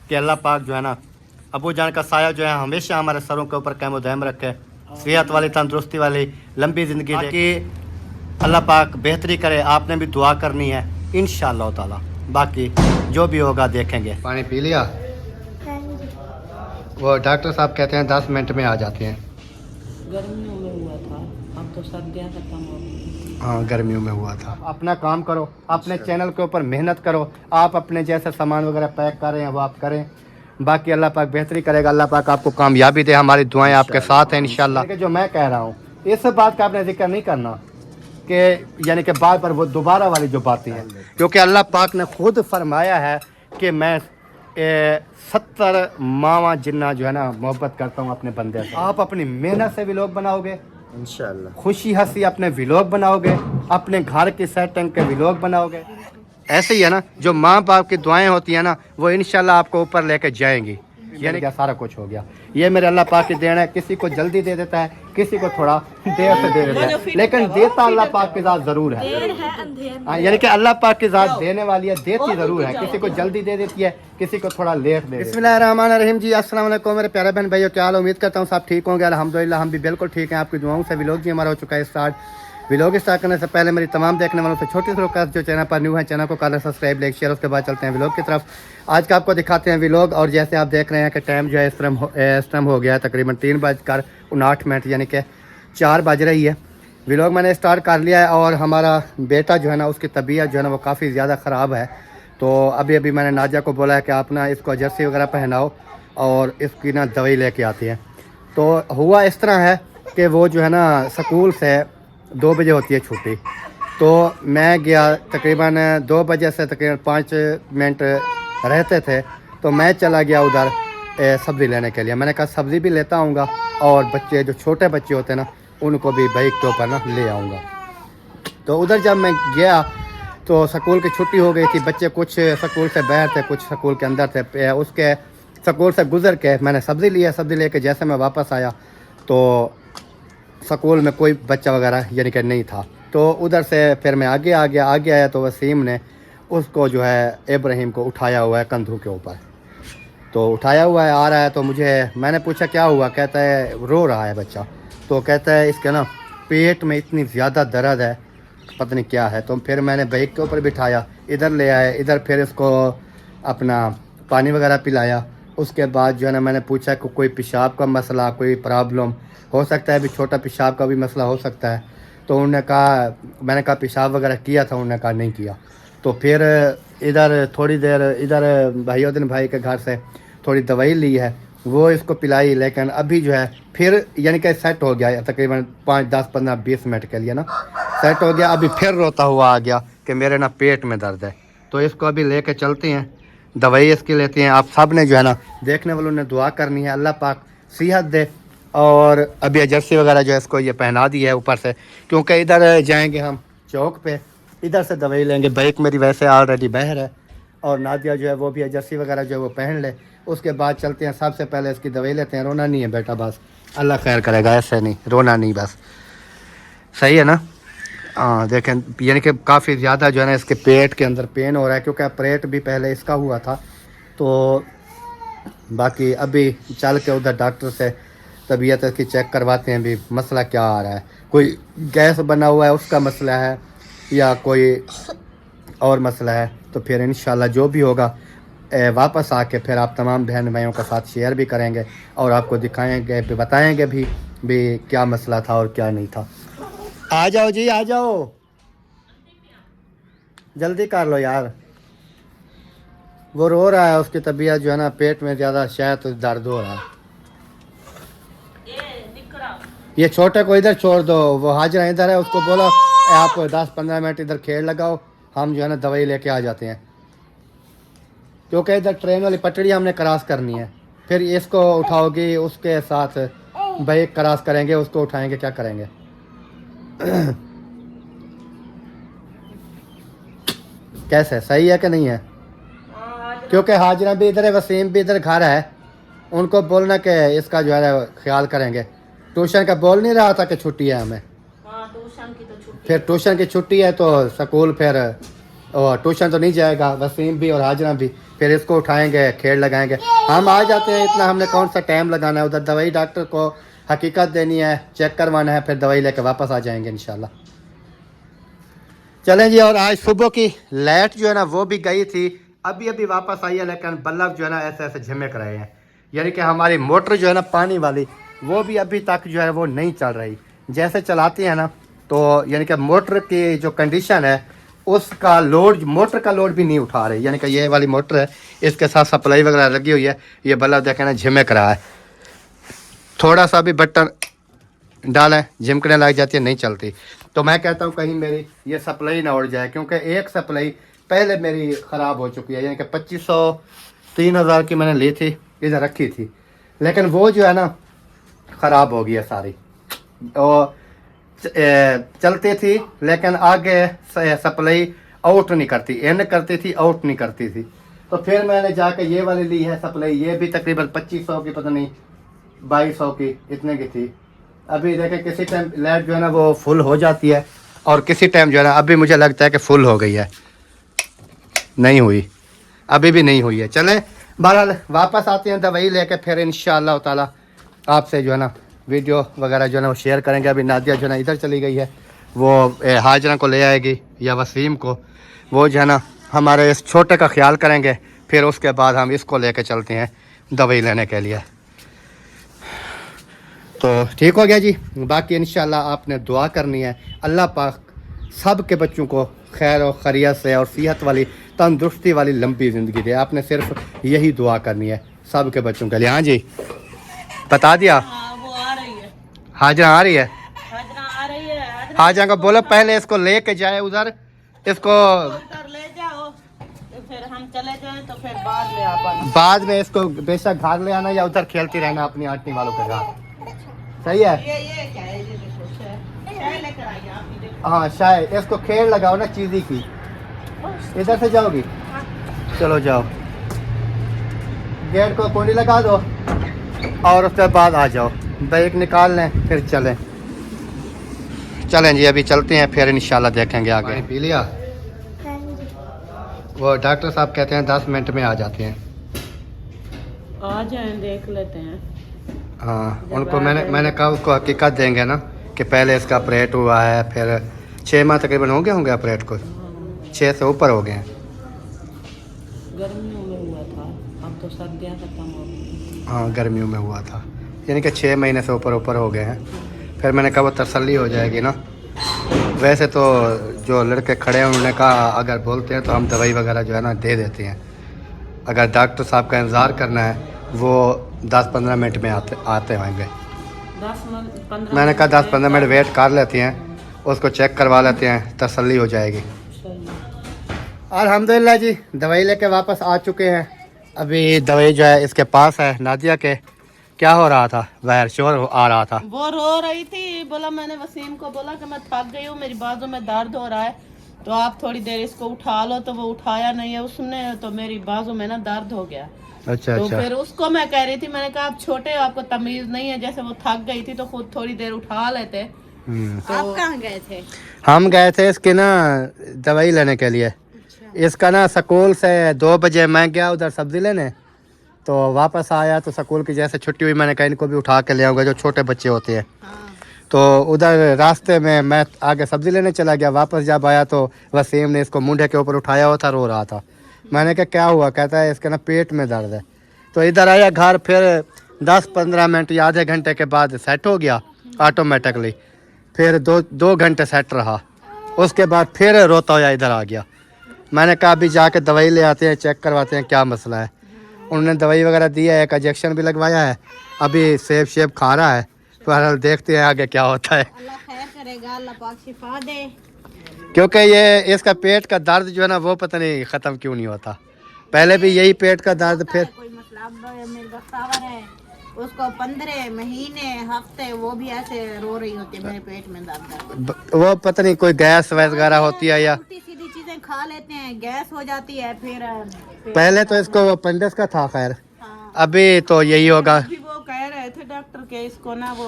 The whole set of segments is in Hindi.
कि अल्लाह पाक जो है ना अबू जान का साया जो है हमेशा हमारे सरों के ऊपर कायम दायम रखे, सेहत वाली तंदुरुस्ती वाली लंबी ज़िंदगी दे कि अल्लाह पाक बेहतरी करे। आपने भी दुआ करनी है इंशाअल्लाह ताला, बाकी जो भी होगा देखेंगे। पानी पी लिया? वो डॉक्टर साहब कहते हैं 10 मिनट में आ जाते हैं। गर्मियों में हुआ था, अब तो सर्दियाँ खत्म हो गई। हाँ गर्मियों में हुआ था। अपना काम करो, अपने चैनल के ऊपर मेहनत करो। आप अपने जैसे सामान वगैरह पैक कर रहे हैं वो आप करें, बाकी अल्लाह पाक बेहतरी करेगा। अल्लाह पाक आपको कामयाबी दे, हमारी दुआएं आपके साथ हैं इंशाल्लाह। जो मैं कह रहा हूँ इस बात का आपने जिक्र नहीं करना कि यानी कि बार बार वो दोबारा वाली जो बातें हैं, क्योंकि अल्लाह पाक ने खुद फरमाया है कि मैं 70 मावा जिन्ना जो है ना मोहब्बत करता हूँ अपने बंदे से। आप अपनी मेहनत से व्लॉग बनाओगे इंशाल्लाह, खुशी हंसी अपने व्लॉग बनाओगे, अपने घर की सेटिंग के व्लॉग बनाओगे। ऐसे ही है ना, जो माँ बाप की दुआएं होती है ना वो इंशाल्लाह आपको ऊपर लेके जाएंगी। यानी क्या सारा कुछ हो गया, ये मेरे अल्लाह पाक की देन है। किसी को जल्दी दे देता है, किसी को थोड़ा देर से दे देता है, लेकिन देता अल्लाह पाक की ज़ात ज़रूर है। यानी कि अल्लाह पाक की ज़ात देने वाली है, देती ज़रूर है। किसी को जल्दी दे देती है, किसी को थोड़ा लेट दे। बिस्मिल्लाहिर्रहमानिर्रहीम जी, अस्सलाम वालेकुम मेरे प्यारे बहन भाइयों, क्या हाल? उम्मीद करता हूँ सब ठीक होंगे। अल्हम्दुलिल्लाह हम भी बिल्कुल ठीक हैं, आपकी दुआओं से। व्लॉग भी हमारा हो चुका है स्टार्ट। व्लॉग स्टार्ट करने से पहले मेरी तमाम देखने वालों से छोटी सी रिक्वेस्ट, जो चैनल पर न्यू है चैनल को कर सब्सक्राइब, लाइक, शेयर। उसके बाद चलते हैं व्लॉग की तरफ। आज का आपको दिखाते हैं व्लॉग। और जैसे आप देख रहे हैं कि टाइम जो है इस टाइम हो गया है तकरीबन 3:59, यानी कि 4 बज रही है। व्लॉग मैंने स्टार्ट कर लिया है और हमारा बेटा जो है ना उसकी तबीयत जो है ना वो काफ़ी ज़्यादा ख़राब है। तो अभी अभी मैंने नाजिया को बोला है कि आप ना इसको जर्सी वगैरह पहनाओ और इसकी ना दवाई लेके आती है। तो हुआ इस तरह है कि वो जो है ना स्कूल से 2 बजे होती है छुट्टी, तो मैं गया तकरीबन 2 बजे से तकरीबन 5 मिनट रहते थे, तो मैं चला गया उधर सब्ज़ी लेने के लिए। मैंने कहा सब्ज़ी भी लेता आऊँगा और बच्चे जो छोटे बच्चे होते हैं ना उनको भी बाइक के ऊपर ना ले आऊँगा। तो उधर जब मैं गया तो स्कूल की छुट्टी हो गई थी। बच्चे कुछ स्कूल से बाहर थे, कुछ स्कूल के अंदर थे। उसके स्कूल से गुज़र के मैंने सब्ज़ी लिया। सब्ज़ी लेके जैसे मैं वापस आया तो स्कूल में कोई बच्चा वगैरह यानी कि नहीं था। तो उधर से फिर मैं आगे आया तो वसीम ने उसको जो है इब्राहिम को उठाया हुआ है कंधों के ऊपर। तो उठाया हुआ है, आ रहा है। तो मैंने पूछा क्या हुआ? कहता है रो रहा है बच्चा। तो कहता है इसके ना पेट में इतनी ज़्यादा दर्द है, पता नहीं क्या है। तो फिर मैंने बाइक के ऊपर बिठाया, इधर ले आए। इधर फिर इसको अपना पानी वगैरह पिलाया। उसके बाद जो है ना मैंने पूछा कि कोई पेशाब का मसला, कोई प्रॉब्लम हो सकता है, अभी छोटा पेशाब का भी मसला हो सकता है। तो उन्होंने कहा, मैंने कहा पेशाब वगैरह किया था? उन्होंने कहा नहीं किया। तो फिर इधर थोड़ी देर इधर भाईउद्दीन भाई के घर से थोड़ी दवाई ली है, वो इसको पिलाई। लेकिन अभी जो है फिर यानी कि सेट हो गया तकरीबन 5, 10, 15, 20 मिनट के लिए ना सेट हो गया। अभी फिर रोता हुआ आ गया कि मेरे ना पेट में दर्द है। तो इसको अभी लेके चलते हैं, दवाई इसकी लेते हैं। आप सब ने जो है ना देखने वालों ने दुआ करनी है, अल्लाह पाक सेहत दे। और अभी जर्सी वगैरह जो है इसको ये पहना दी है ऊपर से, क्योंकि इधर जाएंगे हम चौक पे, इधर से दवाई लेंगे। बाइक मेरी वैसे ऑलरेडी बाहर है और नादिया जो है वो भी जर्सी वगैरह जो है वो पहन ले। उसके बाद चलते हैं, सबसे पहले इसकी दवाई लेते हैं। रोना नहीं है बेटा, बस अल्लाह खैर करेगा, ऐसे नहीं रोना नहीं, बस सही है ना। हाँ देखें, यानी कि काफ़ी ज़्यादा जो है ना इसके पेट के अंदर पेन हो रहा है, क्योंकि ऑपरेट भी पहले इसका हुआ था। तो बाकी अभी चल के उधर डॉक्टर से तबीयत इसकी चेक करवाते हैं भी मसला क्या आ रहा है। कोई गैस बना हुआ है उसका मसला है या कोई और मसला है। तो फिर इंशाल्लाह जो भी होगा वापस आके फिर आप तमाम बहन भाइयों के साथ शेयर भी करेंगे और आपको दिखाएंगे भी, बताएंगे भी क्या मसला था और क्या नहीं था। आ जाओ जी, आ जाओ, जल्दी कर लो यार। वो रो रहा है, उसकी तबीयत जो है ना पेट में ज़्यादा शायद दर्द हो रहा है। ये छोटे को इधर छोड़ दो, वो हाजिरा इधर है, उसको बोलो आप 10-15 मिनट इधर खेल लगाओ, हम जो है ना दवाई लेके आ जाते हैं। क्योंकि इधर ट्रेन वाली पटड़ी हमने क्रॉस करनी है, फिर इसको उठाओगी, उसके साथ बाइक क्रॉस करेंगे, उसको उठाएंगे, क्या करेंगे। कैसे, सही है कि नहीं है? क्योंकि हाजिरा भी इधर है, वसीम भी इधर घर है, उनको बोलना कि इसका जो है ख्याल करेंगे। ट्यूशन का बोल नहीं रहा था कि छुट्टी है हमें। ट्यूशन की तो छुट्टी, फिर ट्यूशन की छुट्टी है तो स्कूल फिर ट्यूशन तो नहीं जाएगा वसीम भी और हाजिरा भी, फिर इसको उठाएंगे, खेड़ लगाएंगे। हम आ जाते हैं, इतना हमने कौन सा टाइम लगाना है। उधर दवाई डॉक्टर को हकीकत देनी है, चेक करवाना है, फिर दवाई लेके वापस आ जाएंगे इंशाल्लाह। चलें जी। और आज सुबह की लाइट जो है ना वो भी गई थी, अभी अभी वापस आई है, लेकिन बल्ब जो है ना ऐसे ऐसे झिमक रहे हैं। यानी कि हमारी मोटर जो है ना पानी वाली, वो भी अभी तक जो है वो नहीं चल रही। जैसे चलाती है ना तो यानी कि मोटर की जो कंडीशन है उसका लोड, मोटर का लोड भी नहीं उठा रही। यानी कि ये वाली मोटर है, इसके साथ सप्लाई वगैरह लगी हुई है, ये बल्ब देखें ना झिमक रहा है। थोड़ा सा भी बटन डालें झिमकने लग जाती है, नहीं चलती। तो मैं कहता हूँ कहीं मेरी ये सप्लाई ना उड़ जाए, क्योंकि एक सप्लाई पहले मेरी ख़राब हो चुकी है। यानी कि 2500 3000 की मैंने ली थी, इधर रखी थी, लेकिन वो जो है ना ख़राब हो गई है सारी। और चलती थी लेकिन आगे सप्लाई आउट नहीं करती, इन करती थी, आउट नहीं करती थी। तो फिर मैंने जाके ये वाली ली है सप्लाई, ये भी तकरीबन 2500 की, पता नहीं 2200 की, इतने की थी। अभी देखें किसी टाइम लाइट जो है ना वो फुल हो जाती है, और किसी टाइम जो है ना अभी मुझे लगता है कि फुल हो गई है, नहीं हुई, अभी भी नहीं हुई है। चलें बहरहाल वापस आते हैं दवाई लेकर, फिर इंशाअल्लाह ताला आपसे जो है ना वीडियो वगैरह जो है ना वो शेयर करेंगे। अभी नादिया जो है ना इधर चली गई है, वो हाजरा को ले आएगी या वसीम को, वो जो है ना हमारे इस छोटे का ख्याल करेंगे। फिर उसके बाद हम इसको लेके चलते हैं दवाई लेने के लिए। तो ठीक हो गया जी। बाकी इंशाल्लाह आपने दुआ करनी है, अल्लाह पाक सब के बच्चों को खैर और खैरियत से और सेहत वाली तंदुरुस्ती वाली लंबी ज़िंदगी दे। आपने सिर्फ यही दुआ करनी है सब के बच्चों के लिए। हाँ जी, बता दिया। वो आ रही है, हाजरा आ रही है, हाजरा आ रही है। हाजरा को बोलो पहले इसको लेके जाए उधर, इसको उधर ले जाओ, तो फिर हम चले जाएं, तो फिर बाद में आप आना। बाद में इसको बेशक घर ले आना या उधर खेलती रहना अपनी आंटी वालों के साथ। सही है। ये क्या है, ये देखो चाय लेकर आइए आप, ये देखो। हाँ शायद इसको खेल लगाओ ना चीज़ी की। इधर से जाओगी, चलो जाओ, गेट को कुंडी लगा दो और उसके बाद आ जाओ, बैग निकाल लें फिर चलें। चलें जी, अभी चलते हैं, फिर इंशाल्लाह देखेंगे आगे। पी लिया? वो डॉक्टर साहब कहते हैं 10 मिनट में आ जाते हैं। आ जाएं, देख लेते हैं। हाँ, उनको मैंने कहा उसको हकीकत देंगे ना कि पहले इसका ऑपरेट हुआ है, फिर 6 माह तकरीबन हो गए होंगे ऑपरेट को, 6 से ऊपर हो गए हैं। गर्मियों में हुआ था, अब तो सर्दियाँ खत्म हो गई। हाँ गर्मियों में हुआ था, यानी कि 6 महीने से ऊपर हो गए हैं। फिर मैंने कहा वो तसल्ली हो जाएगी ना। वैसे तो जो लड़के खड़े हैं उन्होंने कहा अगर बोलते हैं तो हम दवाई वगैरह जो है ना दे देते हैं। अगर डॉक्टर साहब का इंतज़ार करना है वो 10-15 मिनट में आते होंगे। 10-15 मैंने कहा 10-15 मिनट वेट कर लेते हैं, उसको चेक करवा लेते हैं, तसल्ली हो जाएगी। अल्हम्दुलिल्लाह जी, दवाई लेके वापस आ चुके हैं। अभी दवाई जो है इसके पास है नादिया के। क्या हो रहा था? बाहर शोर आ रहा था, वो रो रही थी। बोला, मैंने वसीम को बोला कि मैं थक गई हूँ, मेरी बाजू में दर्द हो रहा है, तो आप थोड़ी देर इसको उठा लो। तो वो उठाया नहीं है उसने, तो मेरी बाजू में ना दर्द हो गया। अच्छा तो अच्छा। फिर उसको मैं कह रही थी, मैंने कहा आप छोटे हो, आपको तमीज नहीं है, जैसे वो थक गई थी तो खुद थोड़ी देर उठा लेते। तो आप कहाँ गए थे? हम गए थे इसके ना दवाई लेने के लिए। इसका ना स्कूल से 2 बजे मैं गया उधर सब्जी लेने, तो वापस आया तो स्कूल की जैसे छुट्टी हुई, मैंने कहा इनको भी उठा के ले आऊँगा, जो छोटे बच्चे होते हैं। तो उधर रास्ते में मैं आगे सब्ज़ी लेने चला गया। वापस जब आया तो वसीम ने इसको मुंडे के ऊपर उठाया हुआ था, रो रहा था। मैंने कहा क्या हुआ? कहता है इसके ना पेट में दर्द है। तो इधर आया घर, फिर 10-15 मिनट या आधे घंटे के बाद सेट हो गया ऑटोमेटिकली। फिर 2 घंटे सेट रहा, उसके बाद फिर रोता हुआ इधर आ गया। मैंने कहा अभी जाके दवाई ले आते हैं, चेक करवाते हैं क्या मसला है। उन्होंने दवाई वगैरह दी है, एक इंजेक्शन भी लगवाया है, अभी सेब शेब खा रहा है। बहरहाल देखते हैं आगे क्या होता है। अल्लाह खैर करेगा, अल्लाह पाक शिफा दे। क्योंकि ये इसका पेट का दर्द जो है ना वो पता नहीं ख़त्म क्यों नहीं होता। पहले भी यही पेट का दर्द, फिर कोई मसला मेरे बख्तावर है, उसको 15 महीने हफ्ते वो भी ऐसे रो रही होती है, मेरे पेट में दर्द। वो पता नहीं कोई गैस वगैरह होती है या उल्टी सीधी चीजें खा लेते हैं, गैस हो जाती है। फिर पहले तो इसको वो अपेंडिक्स का था, खैर हाँ। अभी तो यही होगा। अभी वो कह रहे थे डॉक्टर के इसको ना वो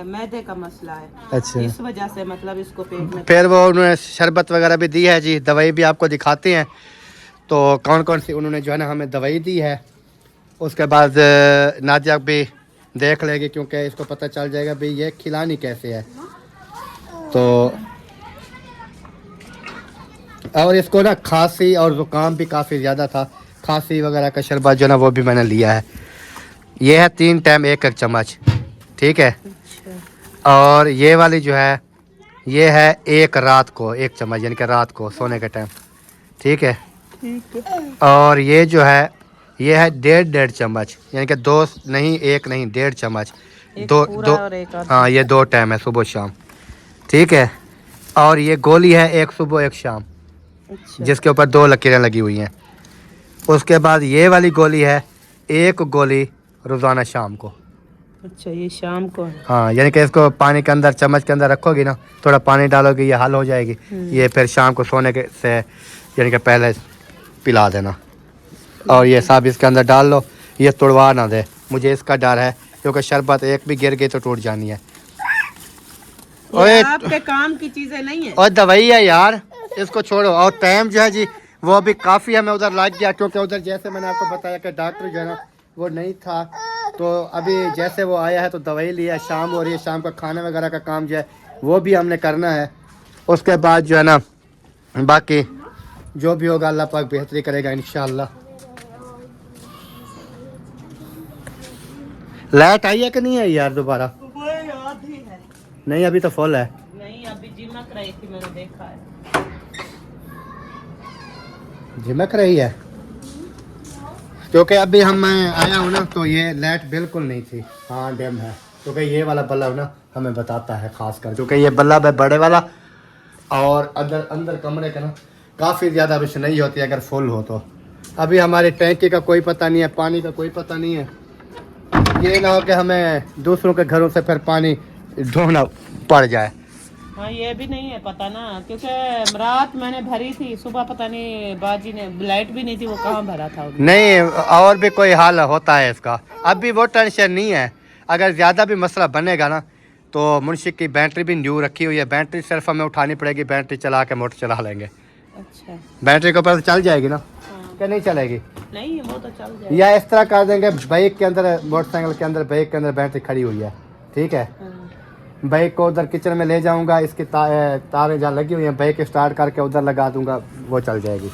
मैदे का मसला है, अच्छा, इस वजह से मतलब इसको पेट में। फिर वो उन्होंने शरबत वगैरह भी दी है जी, दवाई भी आपको दिखाते हैं। तो कौन कौन सी उन्होंने जो है ना हमें दवाई दी है। उसके बाद नादिया भी देख लेगी क्योंकि इसको पता चल जाएगा भाई ये खिलानी कैसे है। तो और इसको ना खांसी और ज़ुकाम भी काफ़ी ज़्यादा था, खांसी वगैरह का शरबत जो ना वो भी मैंने लिया है। ये है 3 टाइम 1-1 चम्मच, ठीक है। और ये वाली जो है ये है एक रात को 1 चम्मच, यानी कि रात को सोने के टाइम, ठीक है। और ये जो है ये है 1.5 चम्मच, यानी कि 2 नहीं 1 नहीं 1.5 चम्मच, दो हाँ ये 2 टाइम है सुबह शाम, ठीक है। और ये गोली है एक सुबह एक शाम, जिसके ऊपर 2 लकीरें लगी हुई हैं। उसके बाद ये वाली गोली है 1 गोली रोज़ाना शाम को। अच्छा ये शाम को है। हाँ यानी कि इसको पानी के अंदर चम्मच के अंदर रखोगी ना, थोड़ा पानी डालोगी ये हल हो जाएगी। ये फिर शाम को सोने के से यानी कि पहले पिला देना। और ये सब इसके अंदर डाल लो, ये तोड़वा ना दे, मुझे इसका डर है क्योंकि शरबत एक भी गिर गई तो टूट जानी है। ये आपके काम की चीजें नहीं है और दवाई है यार, इसको छोड़ो। और टाइम जो है जी वो अभी काफ़ी हमें उधर लग गया क्योंकि उधर जैसे मैंने आपको बताया कि डॉक्टर जो है ना वो नहीं था, तो अभी जैसे वो आया है तो दवाई लिया, शाम हो रही है, शाम का खाने वगैरह का काम जो है वो भी हमने करना है। उसके बाद जो है ना बाकी जो भी होगा अल्लाह पाक बेहतरी करेगा इंशाअल्लाह। लाइट आई है कि नहीं आई यार दोबारा? नहीं अभी तो फुल है। नहीं अभी झिमक रही थी, मैंने देखा है। झिमक रही है क्योंकि अभी हम आया हूँ ना तो ये लाइट बिल्कुल नहीं थी। हाँ डैम है क्योंकि ये वाला बल्ब ना हमें बताता है खास कर, क्योंकि ये बल्ब है बड़े वाला और अंदर अंदर कमरे का ना काफ़ी ज़्यादा रोशनी होती है अगर फुल हो तो। अभी हमारी टैंकी का कोई पता नहीं है, पानी का कोई पता नहीं है। ये ना हो कि हमें दूसरों के घरों से फिर पानी ढूंढना पड़ जाए। हाँ ये भी नहीं है पता ना, क्योंकि रात मैंने भरी थी, सुबह पता नहीं बाजी ने लाइट भी नहीं थी, वो कहाँ भरा था उन्होंने। नहीं और भी कोई हाल होता है इसका, अभी वो टेंशन नहीं है। अगर ज़्यादा भी मसला बनेगा ना तो मुंशी की बैटरी भी न्यू रखी हुई है, बैटरी सिर्फ हमें उठानी पड़ेगी, बैटरी चला के मोटर चला लेंगे। अच्छा बैटरी के ऊपर चल जाएगी ना? हाँ। क्या नहीं चलेगी? नहीं वो तो चल जाएगा। या इस तरह कर देंगे बाइक के अंदर, मोटरसाइकिल के अंदर बाइक के अंदर बैटरी खड़ी हुई है, ठीक है। हाँ। बाइक को उधर किचन में ले जाऊंगा, इसकी तारें जहाँ लगी हुई हैं बाइक स्टार्ट करके उधर लगा दूंगा, वो चल जाएगी।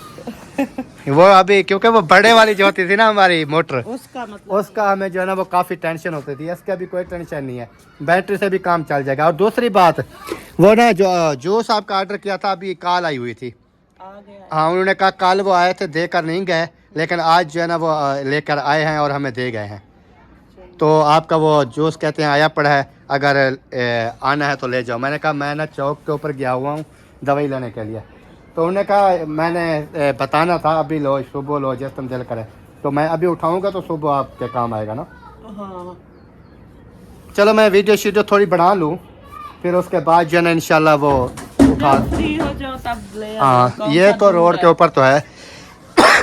वो अभी क्योंकि वो बड़े वाली जो होती थी ना हमारी मोटर, उसका मतलब उसका हमें जो है ना वो काफ़ी टेंशन होती थी, इसका भी कोई टेंशन नहीं है, बैटरी से भी काम चल जाएगा। और दूसरी बात वो ना जो जूस आपका ऑर्डर किया था अभी कॉल आई हुई थी, आ गया। हाँ उन्होंने कहा कल वो आए थे देकर नहीं गए, लेकिन आज जो है ना वो लेकर आए हैं और हमें दे गए हैं। तो आपका वो जूस कहते हैं आया पड़ा है, अगर आना है तो ले जाओ। मैंने कहा मैं ना चौक के ऊपर गया हुआ हूँ दवाई लेने के लिए, तो उन्होंने कहा मैंने बताना था अभी लो, सुबह लो जिस तुम दिल करे, तो मैं अभी उठाऊंगा तो सुबह आपके काम आएगा ना। हाँ। चलो मैं वीडियो शीडियो थोड़ी बना लूँ, फिर उसके बाद जो है ना इंशाल्लाह वो उठा। जब फ्री हो जाओ तब ले आओ। हाँ कौन ये सा तो दूर रोड है? के ऊपर तो है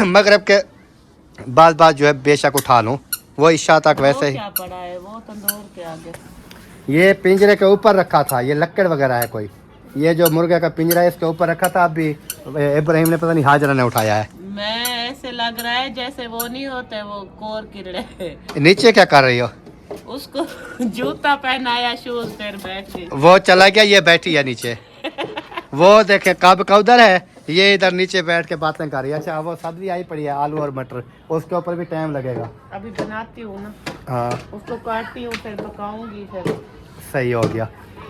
मगरब के बाद जो है बेशक उठा लूँ, वो इशा तक वैसे वो ही। क्या पड़ा है वो तंदूर के आगे? ये पिंजरे के ऊपर रखा था, ये लक्कड़ वगैरह है कोई, ये जो मुर्गे का पिंजरा है इसके ऊपर रखा था, अभी इब्राहिम ने पता नहीं हाजरा ने उठाया है। मैं ऐसे लग रहा है जैसे वो नहीं होते वो कोर किरड़े। नीचे क्या कर रही हो? उसको जूता पहनाया, शूज फिर बैठ गई। वो चला गया, ये बैठी है नीचे वो देखे कब का उधर है, ये इधर नीचे बैठ के बातें कर रही है। अच्छा वो सब्जी आई पड़ी है आलू और मटर, उसके ऊपर भी टाइम लगेगा। अभी बनाती हूँ ना, हाँ उसको काटती हूँ फिर पकाऊंगी फिर। सही हो गया,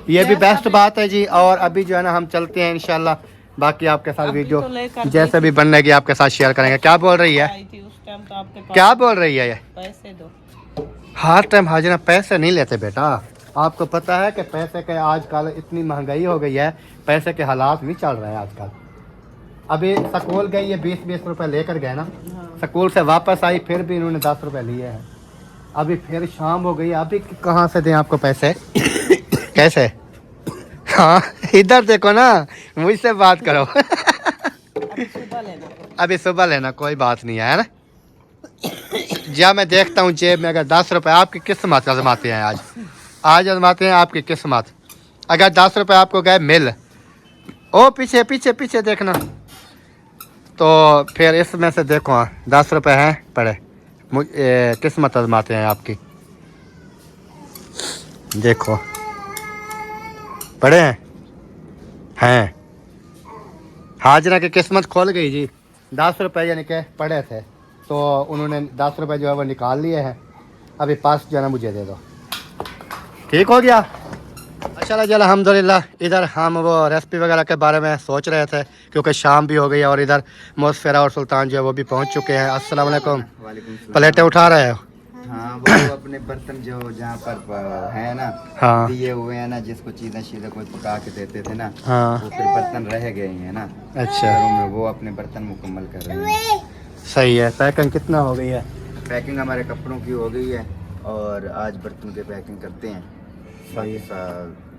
ये भी बेस्ट बात है जी। और अभी जो है ना हम चलते हैं इंशाल्लाह, बाकी आपके साथ अभी वीडियो तो लेकर जैसे भी बनने की आपके साथ शेयर करेंगे। क्या बोल रही है? आई थी उस टाइम तो आपके पास क्या बोल रही है ये? पैसे दो। हर टाइम हाजिरा पैसे नहीं लेते बेटा, आपको पता है कि पैसे के आजकल इतनी महंगाई हो गई है, पैसे के हालात नहीं चल रहे हैं आजकल। अभी स्कूल गई है 20-20 रुपए लेकर गए ना, हाँ। स्कूल से वापस आई फिर भी इन्होंने 10 रुपए लिए हैं। अभी फिर शाम हो गई, अभी कहाँ से दें आपको पैसे कैसे? हाँ इधर देखो ना, मुझसे बात करो अभी सुबह लेना। अभी सुबह लेना, कोई बात नहीं है ना। जब मैं देखता हूँ जेब में अगर 10 रुपए, आपकी किस्मत आजमाते हैं आज आजमाते हैं आपकी किस्मत। अगर 10 रुपए आपको गए मिल, ओ पीछे पीछे पीछे देखना, तो फिर इसमें से देखो 10 रुपए हैं पड़े, किस्मत आजमाते हैं आपकी। देखो पड़े हैं हाजरा की किस्मत खोल गई जी। 10 रुपए यानी कि पड़े थे, तो उन्होंने 10 रुपए जो है वो निकाल लिए हैं। अभी 5 जो है ना मुझे दे दो, ठीक हो गया। अच्छा अल्हम्दुलिल्लाह। इधर हम वो रेसिपी वगैरह के बारे में सोच रहे थे क्योंकि शाम भी हो गई है और इधर मोसफेरा और सुल्तान जो है वो भी पहुंच चुके हैं। अस्सलाम वालेकुम। प्लेटें उठा रहे हो? हाँ, वो अपने बर्तन जो जहाँ पर है ना, हाँ दिए हुए हैं ना, जिसको चीज़ें शीज़ें कोई पका के देते थे ना, हाँ। वो फिर बर्तन रह गए हैं ना। अच्छा, घरों में वो अपने बर्तन मुकम्मल कर रहे हैं। सही है। पैकिंग कितना हो गई है? पैकिंग हमारे कपड़ों की हो गई है और आज बर्तन की पैकिंग करते हैं। सही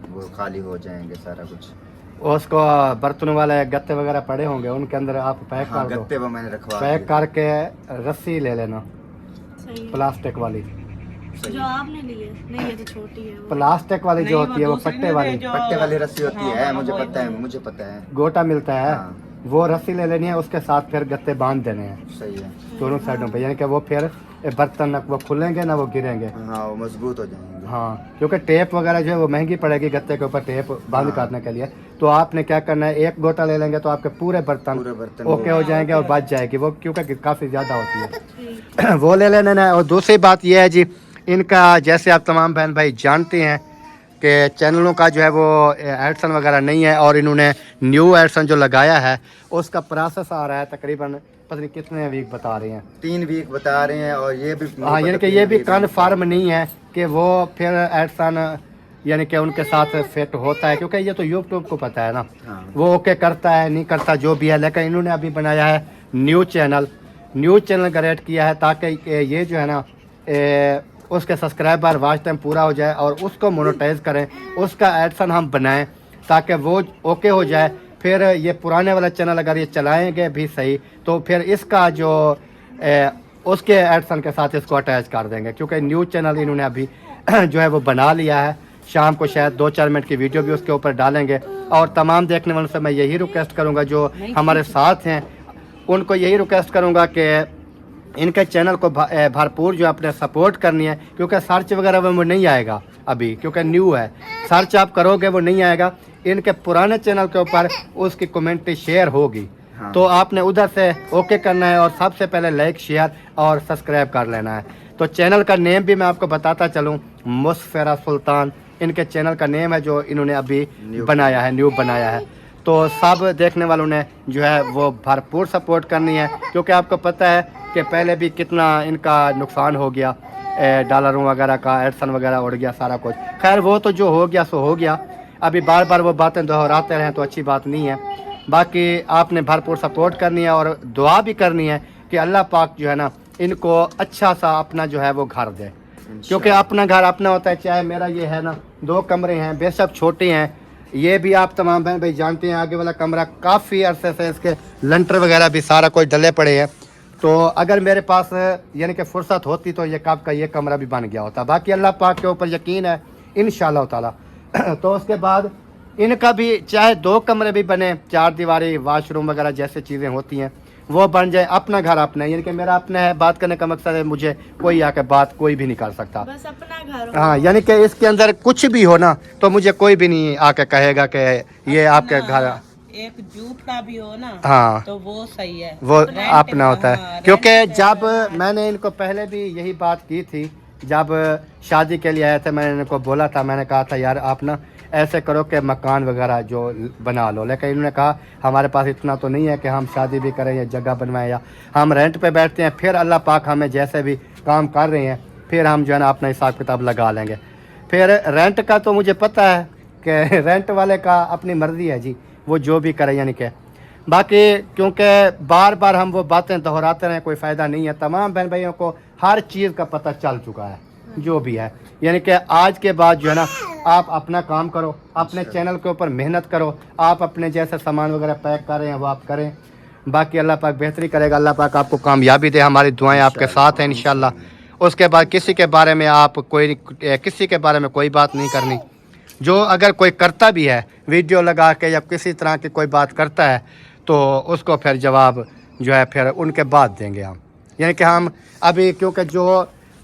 वो खाली हो जाएंगे सारा कुछ। उसको बर्तनों वाले गत्ते वगैरह पड़े होंगे, उनके अंदर आप पैक हाँ, कर दो। गत्ते वो मैंने रखवा पैक दिए। करके रस्सी ले लेना, प्लास्टिक वाली। जो आपने ली है नहीं, ये तो छोटी है वो। प्लास्टिक वाली जो होती है वो पट्टे वाली, पट्टे वाली रस्सी होती है, हाँ, मुझे वो पता है, मुझे पता है। गोटा मिलता है, हाँ। वो रस्सी ले लेनी है, उसके साथ फिर गत्ते बांध देने हैं सही है। दोनों साइडों पे, यानी कि वो फिर बर्तन न वो खुलेंगे ना वो गिरेंगे। हाँ, वो मजबूत हो जाएंगे। हाँ, क्योंकि टेप वगैरह जो है वो महंगी पड़ेगी गत्ते के ऊपर टेप बंद करने के लिए। तो आपने क्या करना है, एक गोटा ले लेंगे तो आपके पूरे बर्तन ओके हो जाएंगे और बच जाएगी वो, क्योंकि काफ़ी ज़्यादा होती है। वो ले लेना है। और दूसरी बात यह है जी, इनका जैसे आप तमाम बहन भाई जानते हैं कि चैनलों का जो है वो एडसन वगैरह नहीं है, और इन्होंने न्यू एडसन जो लगाया है उसका प्रोसेस आ रहा है तकरीबन पता नहीं कितने वीक बता रहे हैं, 3 वीक बता रहे हैं। और ये भी हाँ, यानी कि ये भी कन्फर्म नहीं है कि वो फिर एडसन यानी कि उनके साथ फिट होता है, क्योंकि ये तो यूट्यूब को पता है ना। हाँ। वो ओके करता है नहीं करता जो भी है, लेकिन इन्होंने अभी बनाया है न्यू चैनल क्रिएट किया है ताकि ये जो है ना उसके सब्सक्राइबर वॉच टाइम पूरा हो जाए और उसको मोनेटाइज करें, उसका एडसन हम बनाएं ताकि वो ओके हो जाए। फिर ये पुराने वाला चैनल अगर ये चलाएंगे भी सही तो फिर इसका जो उसके एडसन के साथ इसको अटैच कर देंगे, क्योंकि न्यू चैनल इन्होंने अभी जो है वो बना लिया है। शाम को शायद 2-4 मिनट की वीडियो भी उसके ऊपर डालेंगे। और तमाम देखने वालों से मैं यही रिक्वेस्ट करूँगा जो हमारे साथ हैं, उनको यही रिक्वेस्ट करूँगा कि इनके चैनल को भरपूर जो अपने सपोर्ट करनी है, क्योंकि सर्च वगैरह में वो नहीं आएगा अभी, क्योंकि न्यू है। सर्च आप करोगे वो नहीं आएगा। इनके पुराने चैनल के ऊपर उसकी कमेंट्री शेयर होगी। हाँ। तो आपने उधर से ओके करना है और सबसे पहले लाइक शेयर और सब्सक्राइब कर लेना है। तो चैनल का नेम भी मैं आपको बताता चलूँ, मोसफेरा सुल्तान इनके चैनल का नेम है जो इन्होंने अभी न्यू बनाया है। तो सब देखने वालों ने जो है वो भरपूर सपोर्ट करनी है, क्योंकि आपको पता है कि पहले भी कितना इनका नुकसान हो गया, डॉलरों वगैरह का एडसन वगैरह उड़ गया सारा कुछ। खैर वो तो जो हो गया सो हो गया, अभी बार बार वो बातें दोहराते रहें तो अच्छी बात नहीं है। बाकी आपने भरपूर सपोर्ट करनी है और दुआ भी करनी है कि अल्लाह पाक जो है ना इनको अच्छा सा अपना जो है वो घर दे, क्योंकि अपना घर अपना होता है। चाहे मेरा ये है ना 2 कमरे हैं, बेशक छोटे हैं, ये भी आप तमाम बहन भाई जानते हैं। आगे वाला कमरा काफ़ी अरसे से इसके लंटर वगैरह भी सारा कुछ डले पड़े हैं। तो अगर मेरे पास यानी कि फुर्सत होती तो ये कब का ये कमरा भी बन गया होता। बाकी अल्लाह पाक के ऊपर यकीन है इंशाल्लाह ताला। तो उसके बाद इनका भी चाहे 2 कमरे भी बने, 4 दीवारी वाशरूम वगैरह जैसे चीज़ें होती हैं वो बन जाए, अपना घर अपना है, यानी कि मेरा अपना है। बात करने का मकसद है मुझे कोई आके बात कोई भी नहीं कर सकता, बस अपना घर हो। हाँ, यानी कि इसके अंदर कुछ भी हो ना तो मुझे कोई भी नहीं आके कहेगा कि ये आपके घर, एक जूठा भी हो ना हाँ, तो वो सही है, वो रेंट अपना होता है। हाँ, क्योंकि रेंट पे जब मैंने इनको पहले भी यही बात की थी, जब शादी के लिए आए थे मैंने इनको बोला था, मैंने कहा था यार आप ना ऐसे करो कि मकान वगैरह जो बना लो, लेकिन इन्होंने कहा हमारे पास इतना तो नहीं है कि हम शादी भी करें या जगह बनवाएं या हम रेंट पे बैठते हैं। फिर अल्लाह पाक हमें जैसे भी काम कर रहे हैं फिर हम जो है ना अपना हिसाब किताब लगा लेंगे। फिर रेंट का तो मुझे पता है कि रेंट वाले का अपनी मर्ज़ी है जी, वो जो भी करे, यानी कि बाकी क्योंकि बार बार हम वो बातें दोहराते रहें कोई फ़ायदा नहीं है। तमाम बहन भाइयों को हर चीज़ का पता चल चुका है जो भी है, यानी कि आज के बाद जो है ना आप अपना काम करो, अपने चैनल के ऊपर मेहनत करो, आप अपने जैसे सामान वगैरह पैक कर रहे हैं वो आप करें। बाकी अल्लाह पाक बेहतरी करेगा, अल्लाह पाक आपको कामयाबी दे, हमारी दुआएं आपके साथ हैं इंशाल्लाह। उसके बाद किसी के बारे में आप किसी के बारे में कोई बात नहीं करनी। जो अगर कोई करता भी है वीडियो लगा के या किसी तरह की कोई बात करता है तो उसको फिर जवाब जो है फिर उनके बाद देंगे हम। यानी कि हम अभी क्योंकि जो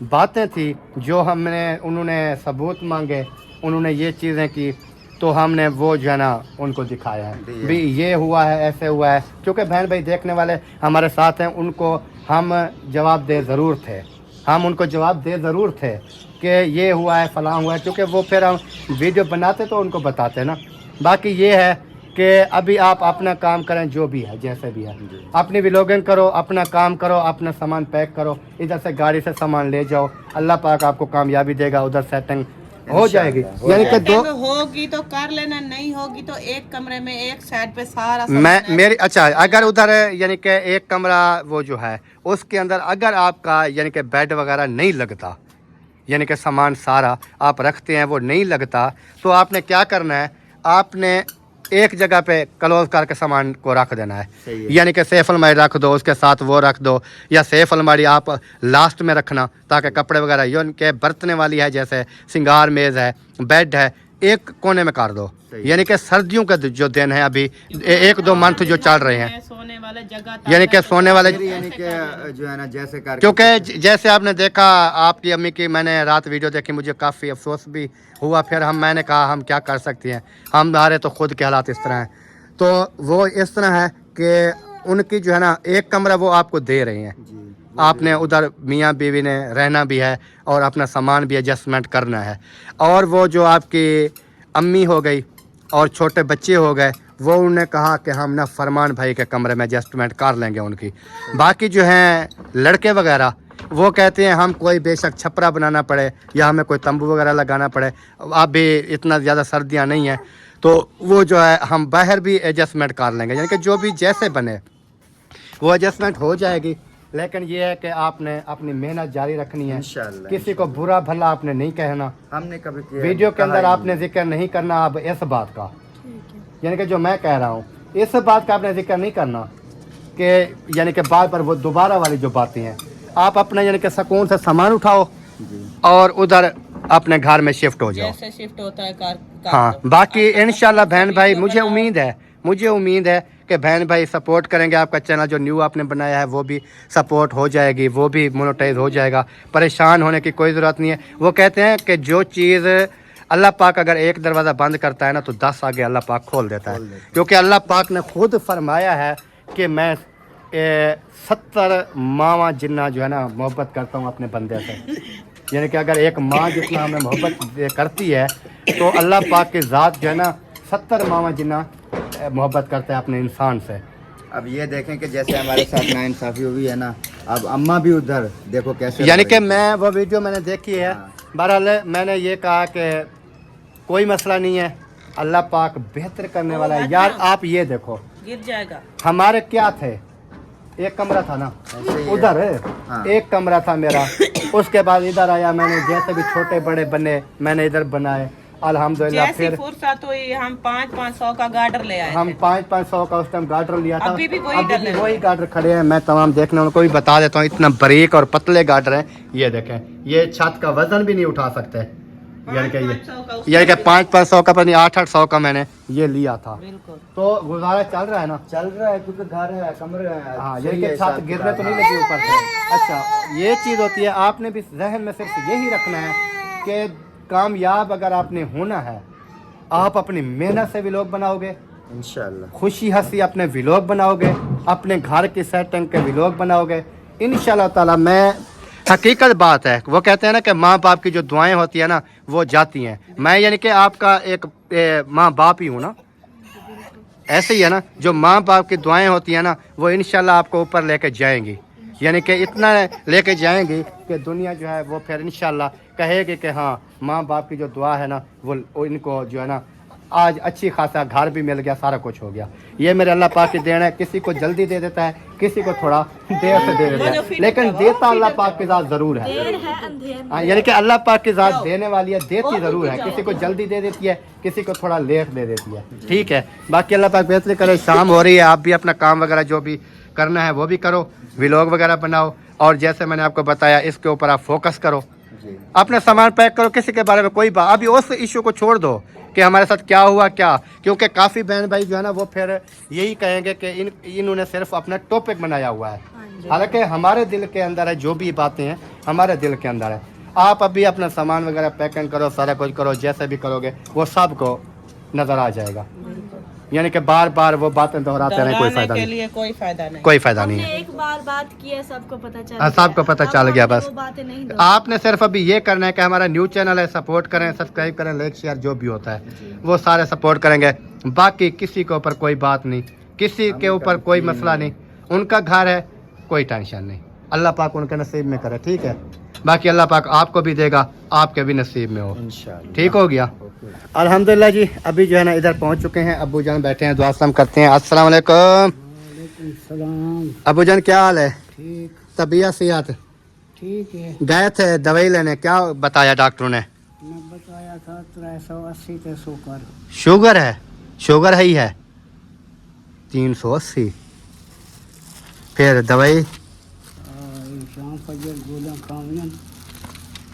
बातें थी जो हमने उन्होंने सबूत मांगे, उन्होंने ये चीज़ें की, तो हमने वो जो है ना उनको दिखाया है भी ये हुआ है, ऐसे हुआ है। क्योंकि बहन भाई देखने वाले हमारे साथ हैं, उनको हम जवाब दे ज़रूर थे, हम उनको जवाब दे ज़रूर थे कि ये हुआ है, फलां हुआ है, क्योंकि वो फिर हम वीडियो बनाते तो उनको बताते ना। बाकी ये है कि अभी आप अपना काम करें, जो भी है जैसे भी है, अपनी व्लॉगिंग करो, अपना काम करो, अपना सामान पैक करो, इधर से गाड़ी से सामान ले जाओ, अल्लाह पाक आपको कामयाबी देगा, उधर सेटिंग हो जाएगी। यानी कि दो होगी तो कर लेना, नहीं होगी तो एक कमरे में एक साइड पे सारा मैं मेरी अच्छा, अगर उधर यानी कि एक कमरा वो जो है उसके अंदर अगर आपका यानी कि बेड वगैरह नहीं लगता, यानी कि सामान सारा आप रखते हैं वो नहीं लगता, तो आपने क्या करना है, आपने एक जगह पे क्लोज करके सामान को रख देना है। यानी कि सेफ अलमारी रख दो, उसके साथ वो रख दो, या सेफ अलमारी आप लास्ट में रखना ताकि कपड़े वगैरह यानी कि बरतने वाली है, जैसे सिंगार मेज़ है, बेड है, एक कोने में कर दो। यानी कि सर्दियों का जो दिन है अभी 1-2 मंथ जो चल रहे हैं, सोने वाले जगह, यानी कि सोने वाले, यानी कि जो है ना जैसे कर, क्योंकि जैसे आपने देखा आपकी अम्मी की, मैंने रात वीडियो देखी, मुझे काफ़ी अफसोस भी हुआ। फिर मैंने कहा हम क्या कर सकते हैं, हमारे तो खुद के हालात इस तरह हैं। तो वो इस तरह है कि उनकी जो है ना एक कमरा वो आपको दे रहे हैं, आपने उधर मियाँ बीवी ने रहना भी है और अपना सामान भी एडजस्टमेंट करना है। और वो जो आपकी अम्मी हो गई और छोटे बच्चे हो गए, वो उन्होंने कहा कि हम ना फरमान भाई के कमरे में एडजस्टमेंट कर लेंगे उनकी। बाकी जो हैं लड़के वगैरह वो कहते हैं हम कोई बेशक छपरा बनाना पड़े या हमें कोई तंबू वगैरह लगाना पड़े, अब भी इतना ज़्यादा सर्दियाँ नहीं हैं, तो वो जो है हम बाहर भी एडजस्टमेंट कर लेंगे। यानी कि जो भी जैसे बने वो एडजस्टमेंट हो जाएगी। लेकिन ये है कि आपने अपनी मेहनत जारी रखनी है, इंशाल्लाह। किसी को बुरा भला आपने नहीं कहना, हमने कभी किया, वीडियो के अंदर आपने जिक्र नहीं करना अब इस बात का, यानी कि जो मैं कह रहा हूँ इस बात का आपने जिक्र नहीं करना कि यानी कि बार बार वो दोबारा वाली जो बातें हैं, आप अपना यानी कि सुकून से सामान उठाओ और उधर अपने घर में शिफ्ट हो जाओ। जैसे शिफ्ट होता है कर हाँ, बाकी इंशाल्लाह बहन भाई मुझे उम्मीद है कि बहन भाई सपोर्ट करेंगे। आपका चैनल जो न्यू आपने बनाया है वो भी सपोर्ट हो जाएगी, वो भी मोनेटाइज हो जाएगा। परेशान होने की कोई ज़रूरत नहीं है। वो कहते हैं कि जो चीज़ अल्लाह पाक अगर एक दरवाज़ा बंद करता है ना तो 10 आगे अल्लाह पाक खोल देता है, क्योंकि अल्लाह पाक ने खुद फरमाया है कि मैं 70 मावा जिन्ना जो है ना मोहब्बत करता हूँ अपने बंदे से। यानी कि अगर एक माँ जितना हमें मोहब्बत करती है तो अल्लाह पाक की ज़ात जो है ना 70 मावा जिन्ना मोहब्बत करता है अपने इंसान से। अब ये देखें कि जैसे हमारे साथ नाइंसाफ़ी हुई है ना, अब अम्मा भी उधर देखो कैसे, यानी कि मैं वो वीडियो मैंने देखी है। बहरहाल मैंने ये कहा कि कोई मसला नहीं है, अल्लाह पाक बेहतर करने वाला है। यार आप ये देखो, गिर जाएगा। हमारे क्या थे, एक कमरा था ना उधर, एक कमरा था मेरा, उसके बाद इधर आया मैंने, जैसे भी छोटे बड़े बने मैंने इधर बनाए अल्हम्दुलिल्लाह। फिर फुर्सत हुई हम 500 का गार्डर ले आए, हम 500 का उस टाइम गार्डर लिया था। अभी भी वही गार्डर खड़े हैं, मैं तमाम देखने उनको भी बता देता हूँ, इतना बारीक और पतले गार्डर हैं। ये देखें, ये छत का वजन भी नहीं उठा सकते। यानी कि ये 500 का पता नहीं 800 का मैंने ये लिया था। तो गुजारा चल रहा है ना, चल रहा है क्योंकि घर है, कमरे हैं। हाँ, ये कि छत गिरने तो नहीं लगी ऊपर से। अच्छा, ये चीज़ होती है, आपने भी जहन में सिर्फ यही रखना है कि कामयाब अगर आपने होना है, आप अपनी मेहनत से व्लॉग बनाओगे इंशाल्लाह, खुशी हंसी अपने व्लॉग बनाओगे, अपने घर की सेटिंग के व्लॉग बनाओगे इंशाल्लाह ताला। मैं हकीकत बात है, वो कहते हैं ना कि माँ बाप की जो दुआएं होती है ना वो जाती हैं। मैं यानी कि आपका एक माँ बाप ही हूँ ना, ऐसे ही है ना, जो माँ बाप की दुआएं होती हैं ना वो इंशाल्लाह आपको ऊपर लेके जाएंगी। यानी कि इतना लेके जाएंगी कि दुनिया जो है वो फिर इंशाल्लाह कहेगी कि हाँ माँ बाप की जो दुआ है ना वो इनको जो है ना आज अच्छी खासा घर भी मिल गया, सारा कुछ हो गया। ये मेरे अल्लाह पाक की देन है। किसी को जल्दी दे देता है, किसी को थोड़ा देर से दे देता है, लेकिन देता अल्लाह पाक की ज़ात ज़रूर है। यानी कि अल्लाह पाक की ज़ात देने वाली है, देती ज़रूर है। किसी को जल्दी दे देती है, किसी को थोड़ा लेट दे देती है। ठीक है, बाकी अल्लाह पाक बेहतरी करे। शाम हो रही है, आप भी अपना काम वगैरह जो भी करना है वो भी करो, व्लॉग वगैरह बनाओ, और जैसे मैंने आपको बताया इसके ऊपर आप फोकस करो, अपना सामान पैक करो। किसी के बारे में कोई बात, अभी उस इशू को छोड़ दो कि हमारे साथ क्या हुआ क्या, क्योंकि काफ़ी बहन भाई जो है ना वो फिर यही कहेंगे कि इन्होंने सिर्फ अपना टॉपिक बनाया हुआ है। हालांकि हमारे दिल के अंदर है, जो भी बातें हैं हमारे दिल के अंदर है। आप अभी अपना सामान वगैरह पैकिंग करो, सारा कुछ करो, जैसे भी करोगे वो सबको नज़र आ जाएगा। यानी कि बार बार वो बातें दोहराते रहने कोई फायदा के नहीं, लिए कोई फायदा नहीं। कोई फायदा नहीं हमने है। एक बार बात की है, सबको पता चल हाँ, सबको पता चल गया। बस वो बातें नहीं आपने सिर्फ अभी ये करना है कि हमारा न्यूज़ चैनल है, सपोर्ट करें, सब्सक्राइब करें, लाइक शेयर जो भी होता है वो सारे सपोर्ट करेंगे। बाकी किसी के ऊपर कोई बात नहीं, किसी के ऊपर कोई मसला नहीं, उनका घर है, कोई टेंशन नहीं। अल्लाह पाक उनके नसीब में करे, ठीक है। बाकी अल्लाह पाक आपको भी देगा, आपके भी नसीब में हो, इंशाल्लाह। ठीक हो गया। अल्हम्दुलिल्लाह जी, अभी जो है ना इधर पहुंच चुके हैं। अब्बू जान बैठे हैं, दुआ सलाम करते हैं। अस्सलाम वालेकुम। अब्बू जान क्या हाल है? ठीक, तबीयत सेहत ठीक है। गए थे दवाई लेने, क्या बताया डॉक्टरों ने? मैं बताया था 380 से शुगर। शुगर है? शुगर है ही है 380। फिर दवाई शाम फजर गोलियां खावन,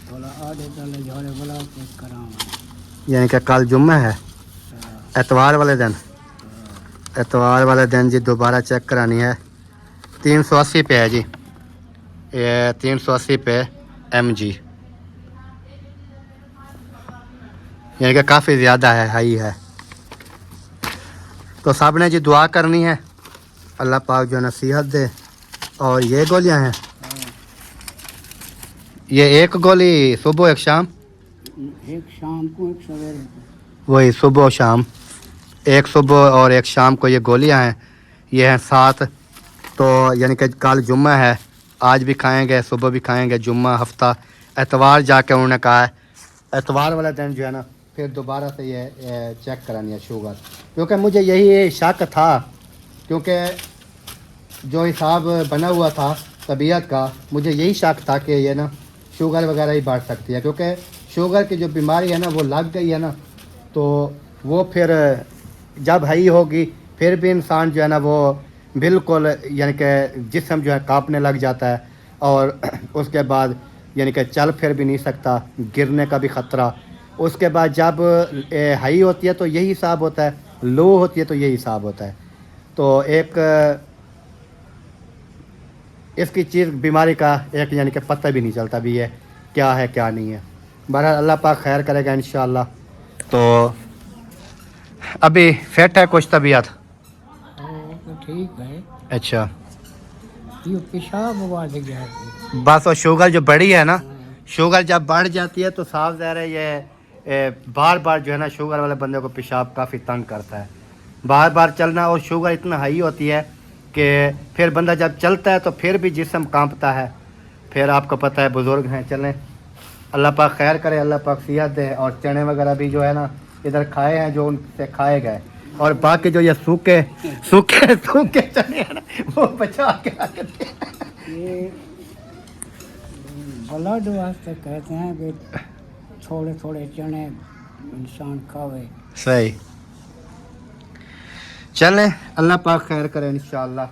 बोला आधे तले झाड़े बोला चेक करावा। यानी कि कल जुम्मा है, एतवार वाले दिन, एतवार वाले दिन जी दोबारा चेक करानी है। 380 पे है जी, ये 380 पे mg, यानी कि काफ़ी ज़्यादा है, हाई है। तो सब ने जी दुआ करनी है, अल्लाह पाक जो नसीहत दे। और ये गोलियां हैं, ये एक गोली सुबह एक शाम, एक शाम को एक सवेरे को। वही सुबह और शाम, एक सुबह और एक शाम को ये गोलियां हैं। ये हैं 7। तो यानी कि कल जुम्मा है, आज भी खाएंगे, सुबह भी खाएंगे, जुम्मा हफ्ता एतवार जाके उन्होंने कहा है एतवार वाला दिन जो है ना फिर दोबारा से ये चेक करानी है शुगर। क्योंकि मुझे यही शक था, क्योंकि जो हिसाब बना हुआ था तबीयत का, मुझे यही शक था कि ये ना शुगर वगैरह ही बढ़ सकती है। क्योंकि शुगर की जो बीमारी है ना वो लग गई है ना, तो वो फिर जब हाई होगी फिर भी इंसान जो है ना वो बिल्कुल यानी कि जिस्म जो है कांपने लग जाता है, और उसके बाद यानी कि चल फिर भी नहीं सकता, गिरने का भी ख़तरा। उसके बाद जब हाई होती है तो यही हिसाब होता है, लो होती है तो यही हिसाब होता है। तो एक इसकी चीज़ बीमारी का एक यानी कि पता भी नहीं चलता भी ये क्या है क्या नहीं है। बहरहाल अल्लाह पाक खैर करेगा इंशाअल्लाह। तो अभी फिट है कुछ तबीयत? तो ठीक है। अच्छा, ये पेशाब बढ़ गया है। बस और शुगर जो बढ़ी है ना, शुगर जब बढ़ जाती है तो साफ ज़ाहिर है ये बार बार जो है ना शुगर वाले बंदे को पेशाब काफ़ी तंग करता है, बार बार चलना। और शुगर इतना हाई होती है कि फिर बंदा जब चलता है तो फिर भी जिस्म कांपता है। फिर आपको पता है बुज़ुर्ग हैं, चलें अल्लाह पाक खैर करे, अल्लाह पाक सेहत दे। और चने वगैरह भी जो है ना इधर खाए हैं, जो उनसे खाए गए, और बाकी जो ये सूखे सूखे सूखे चने हैं ना वो बचा के रखते हैं। ये ब्लड वास्ते कहते हैं कि थोड़े थोड़े चने इंसान खावे। सही, चलें अल्लाह पाक खैर करे इंशाअल्लाह।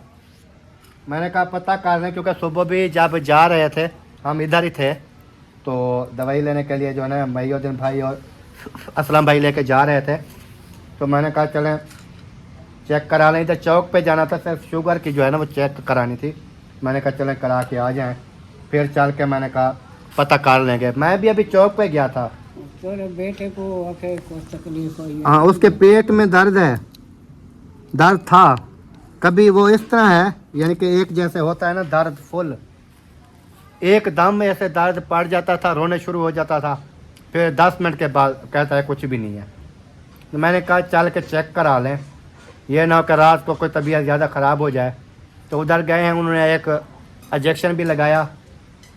मैंने कहा पता कर लें, क्योंकि सुबह भी जब जा रहे थे हम इधर ही थे, तो दवाई लेने के लिए जो है ना मईउद्दीन भाई और असलम भाई लेके जा रहे थे, तो मैंने कहा चलें चेक करा लें। इधर चौक पे जाना था, सिर्फ शुगर की जो है ना वो चेक करानी थी। मैंने कहा चलें करा के आ जाएं, फिर चल के मैंने कहा पता कर लेंगे। मैं भी अभी चौक पे गया था। तेरे बेटे को आके कुछ तकलीफ हुई? हाँ, उसके पेट में दर्द है, दर्द था। कभी वो इस तरह है यानी कि एक जैसे होता है ना दर्द फुल, एकदम में ऐसे दर्द पड़ जाता था, रोने शुरू हो जाता था, फिर 10 मिनट के बाद कहता है कुछ भी नहीं है। तो मैंने कहा चल के चेक करा लें, ये ना हो कि रात को कोई तबीयत ज़्यादा ख़राब हो जाए। तो उधर गए हैं, उन्होंने एक इंजेक्शन भी लगाया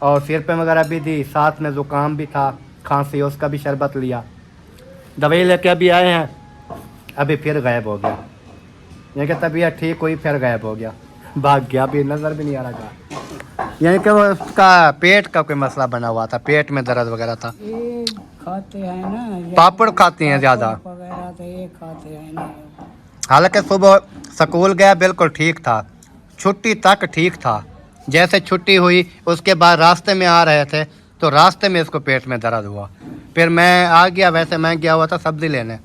और सिर पे वगैरह भी दी, साथ में ज़ुकाम भी था, खांसी, उसका भी शरबत लिया। दवाई लेके अभी आए हैं, अभी फिर गायब हो गया। यानी कि तबीयत ठीक हुई फिर गायब हो गया, भाग गया, अभी नज़र भी नहीं आ रहा। यानी कि वो उसका पेट का कोई मसला बना हुआ था, पेट में दर्द वगैरह था। ये खाते हैं ना, ये पापड़ खाती हैं ज़्यादा वगैरह, तो ये खाते हैं ना। हालांकि सुबह स्कूल गया बिल्कुल ठीक था, छुट्टी तक ठीक था। जैसे छुट्टी हुई उसके बाद रास्ते में आ रहे थे तो रास्ते में इसको पेट में दर्द हुआ। फिर मैं आ गया, वैसे मैं गया हुआ था सब्ज़ी लेने,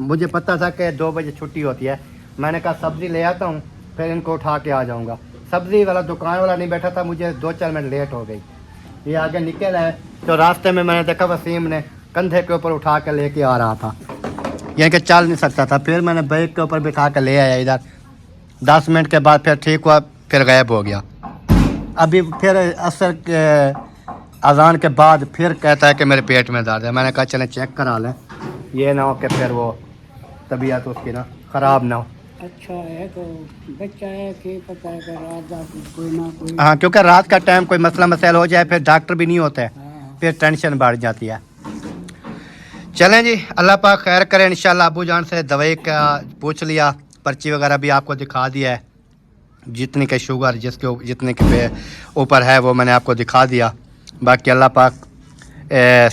मुझे पता था कि 2 बजे छुट्टी होती है। मैंने कहा सब्ज़ी ले आता हूँ, फिर इनको उठा के आ जाऊँगा। सब्ज़ी वाला दुकान वाला नहीं बैठा था, मुझे 2-4 मिनट लेट हो गई। ये आगे निकल है तो रास्ते में मैंने देखा वसीम ने कंधे के ऊपर उठा के लेके आ रहा था, यानी कि चल नहीं सकता था। फिर मैंने बाइक के ऊपर बिठा के ले आया इधर। 10 मिनट के बाद फिर ठीक हुआ, फिर गायब हो गया। अभी फिर असर के अजान के बाद फिर कहता है कि मेरे पेट में दर्द है। मैंने कहा चलें चेक करा लें, ये ना हो कि फिर वो तबीयत उसकी ना ख़राब ना हो। अच्छा है तो बच्चा है कि पता है कि रात रात कोई ना कोई। हाँ, क्योंकि रात का टाइम कोई मसला मसाइल हो जाए फिर डॉक्टर भी नहीं होते, हाँ। फिर टेंशन बढ़ जाती है। चलें जी, अल्लाह पाक खैर करें। इंशाल्लाह अबू जान से दवाई का पूछ लिया, पर्ची वगैरह भी आपको दिखा दिया है, जितनी के शुगर जितने के पे ऊपर है वो मैंने आपको दिखा दिया। बाकी अल्लाह पाक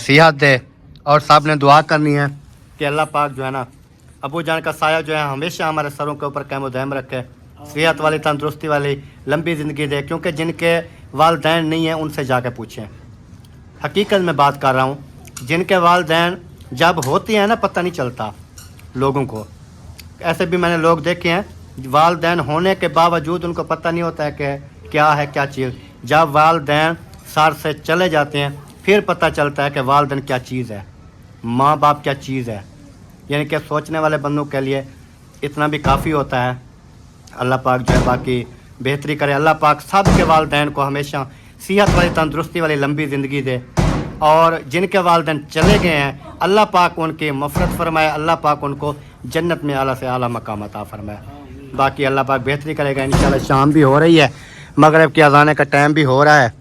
सेहत दे, और सब ने दुआ करनी है कि अल्लाह पाक जो है ना अबू जान का साया जो है हमेशा हमारे सरों के ऊपर कायम दायम रखे, सेहत वाली तंदुरुस्ती वाली लंबी ज़िंदगी दे। क्योंकि जिनके वालदैन नहीं हैं उनसे जाके पूछें, हकीकत में बात कर रहा हूँ। जिनके वालदैन जब होती हैं ना पता नहीं चलता लोगों को। ऐसे भी मैंने लोग देखे हैं, वालदैन होने के बावजूद उनको पता नहीं होता है कि क्या है क्या चीज़। जब वालदैन सर से चले जाते हैं फिर पता चलता है कि वालदैन क्या चीज़ है, माँ बाप क्या चीज़ है। यानी कि सोचने वाले बंदों के लिए इतना भी काफ़ी होता है। अल्लाह पाक जो है बाकी बेहतरी करे। अल्लाह पाक सब के वालदैन को हमेशा सेहत वाली तंदुरुस्ती वाली लंबी ज़िंदगी दे, और जिनके वालदैन चले गए हैं अल्लाह पाक उनकी मफ़रत फरमाए, अल्लाह पाक उनको जन्नत में आला से आला मकाम अता फरमाए। बाकी अल्लाह पाक बेहतरी करेगा इंशाल्लाह। शाम भी हो रही है, मगरिब के अज़ान का टाइम भी हो रहा है,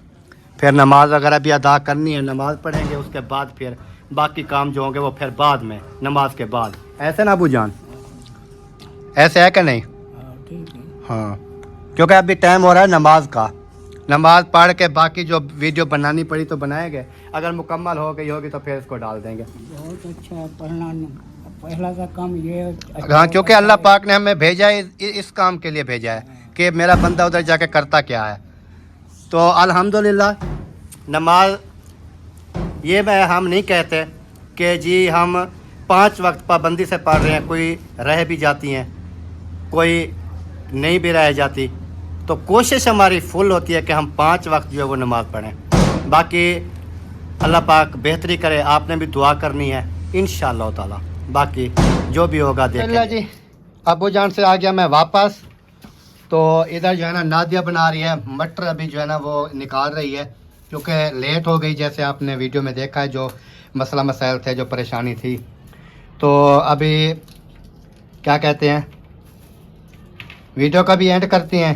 फिर नमाज वगैरह भी अदा करनी है, नमाज़ पढ़ेंगे, उसके बाद फिर बाकी काम जो होंगे वो फिर बाद में नमाज के बाद। ऐसे ना अबू जान, ऐसे है कि नहीं? हाँ ठीक है। हाँ, क्योंकि अभी टाइम हो रहा है नमाज का। नमाज पढ़ के बाकी जो वीडियो बनानी पड़ी तो बनाएंगे, अगर मुकम्मल हो गई होगी तो फिर इसको डाल देंगे। बहुत अच्छा है पढ़ना, पहला का काम ये अच्छा हाँ, क्योंकि अल्लाह पाक ने हमें भेजा है इस काम के लिए भेजा है कि मेरा बंदा उधर जाके करता क्या है। तो अल्हम्दुलिल्लाह नमाज ये हम नहीं कहते कि जी हम 5 वक्त पाबंदी से पढ़ रहे हैं, कोई रह भी जाती हैं, कोई नहीं भी रह जाती, तो कोशिश हमारी फुल होती है कि हम 5 वक्त जो है वो नमाज़ पढ़ें। बाकी अल्लाह पाक बेहतरी करे, आपने भी दुआ करनी है इंशाअल्लाह ताला। बाकी जो भी होगा देखेंगे जी। अबू जान से आ गया मैं वापस, तो इधर जो है ना नादिया बना रही है मटर, अभी जो है ना वो निकाल रही है क्योंकि लेट हो गई, जैसे आपने वीडियो में देखा है जो मसला मसाइल थे, जो परेशानी थी। तो अभी क्या कहते हैं, वीडियो का भी एंड करती हैं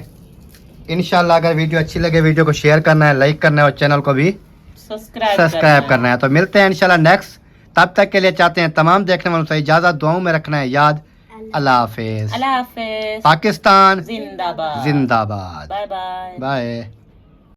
इंशाल्लाह। अगर वीडियो अच्छी लगे वीडियो को शेयर करना है, लाइक करना है, और चैनल को भी सब्सक्राइब करना है। तो मिलते हैं इंशाल्लाह नेक्स्ट। तब तक के लिए चाहते हैं तमाम देखने वालों से इजाज़त, दुआओं में रखना है याद। अल्लाह हाफिज़। अल्लाह हाफिज़। पाकिस्तान जिंदाबाद। जिंदाबाद। Bye bye. बाय।